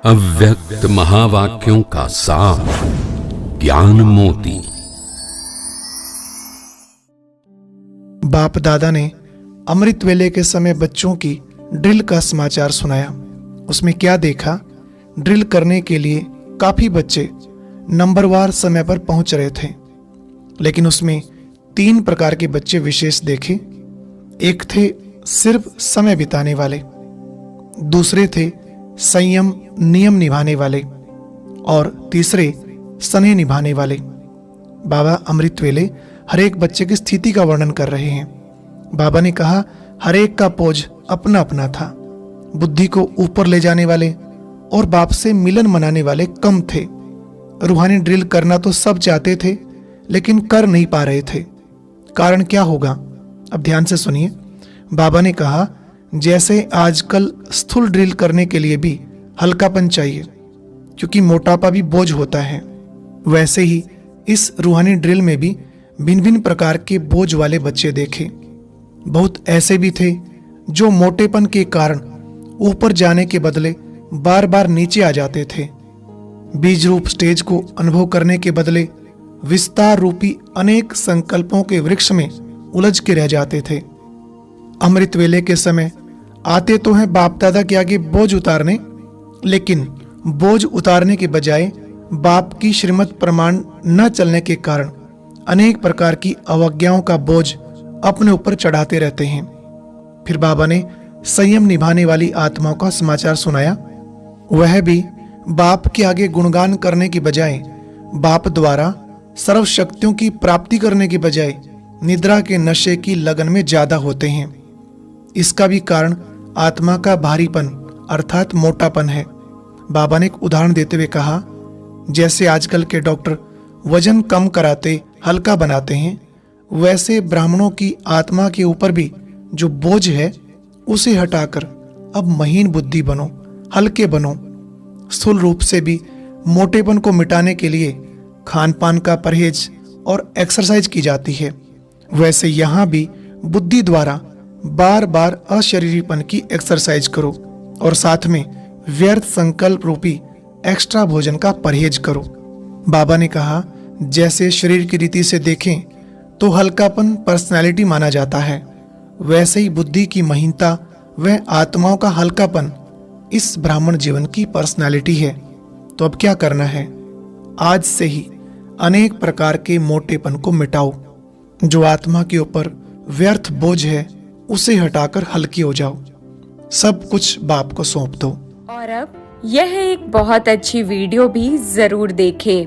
अव्यक्त महावाक्यों का सार ज्ञान मोती। बाप दादा ने अमृत वेले के समय बच्चों की ड्रिल का समाचार सुनाया। उसमें क्या देखा? ड्रिल करने के लिए काफी बच्चे नंबरवार समय पर पहुंच रहे थे, लेकिन उसमें 3 प्रकार के बच्चे विशेष देखे। एक थे सिर्फ समय बिताने वाले, दूसरे थे संयम नियम निभाने वाले, और तीसरे स्नेह निभाने वाले। बाबा अमृत वेले हर एक बच्चे की स्थिति का वर्णन कर रहे हैं। बाबा ने कहा, हर एक का पोज अपना अपना था। बुद्धि को ऊपर ले जाने वाले और बाप से मिलन मनाने वाले कम थे। रूहानी ड्रिल करना तो सब चाहते थे, लेकिन कर नहीं पा रहे थे। कारण क्या होगा? अब ध्यान से सुनिए। बाबा ने कहा, जैसे आजकल स्थूल ड्रिल करने के लिए भी हल्कापन चाहिए, क्योंकि मोटापा भी बोझ होता है, वैसे ही इस रूहानी ड्रिल में भी भिन्न भिन्न प्रकार के बोझ वाले बच्चे देखे। बहुत ऐसे भी थे जो मोटेपन के कारण ऊपर जाने के बदले बार बार नीचे आ जाते थे। बीज रूप स्टेज को अनुभव करने के बदले विस्तार रूपी अनेक संकल्पों के वृक्ष में उलझ के रह जाते थे। अमृत वेले के समय आते तो हैं बाप दादा के आगे बोझ उतारने, लेकिन बोझ उतारने के बजाय बाप की श्रीमत प्रमाण न चलने के कारण अनेक प्रकार की अवज्ञाओं का बोझ अपने ऊपर चढ़ाते रहते हैं। फिर बाबा ने संयम निभाने वाली आत्माओं का समाचार सुनाया। वह भी बाप के आगे गुणगान करने के बजाय, बाप द्वारा सर्व शक्तियों की प्राप्ति करने के बजाय निद्रा के नशे की लगन में ज्यादा होते हैं। इसका भी कारण आत्मा का भारीपन अर्थात मोटापन है। बाबा ने एक उदाहरण देते हुए कहा, जैसे आजकल के डॉक्टर वजन कम कराते हल्का बनाते हैं, वैसे ब्राह्मणों की आत्मा के ऊपर भी जो बोझ है उसे हटाकर अब महीन बुद्धि बनो, हल्के बनो। स्थूल रूप से भी मोटेपन को मिटाने के लिए खान पान का परहेज और एक्सरसाइज की जाती है, वैसे यहाँ भी बुद्धि द्वारा बार बार अशरीरीपन की एक्सरसाइज करो और साथ में व्यर्थ संकल्प रूपी एक्स्ट्रा भोजन का परहेज करो। बाबा ने कहा, जैसे शरीर की रीति से देखें तो हल्कापन पर्सनैलिटी माना जाता है, वैसे ही बुद्धि की महीनता व आत्माओं का हल्कापन इस ब्राह्मण जीवन की पर्सनैलिटी है। तो अब क्या करना है? आज से ही अनेक प्रकार के मोटेपन को मिटाओ। जो आत्मा के ऊपर व्यर्थ बोझ है उसे हटाकर हल्की हो जाओ। सब कुछ बाप को सौंप दो। और अब यह एक बहुत अच्छी वीडियो भी जरूर देखें।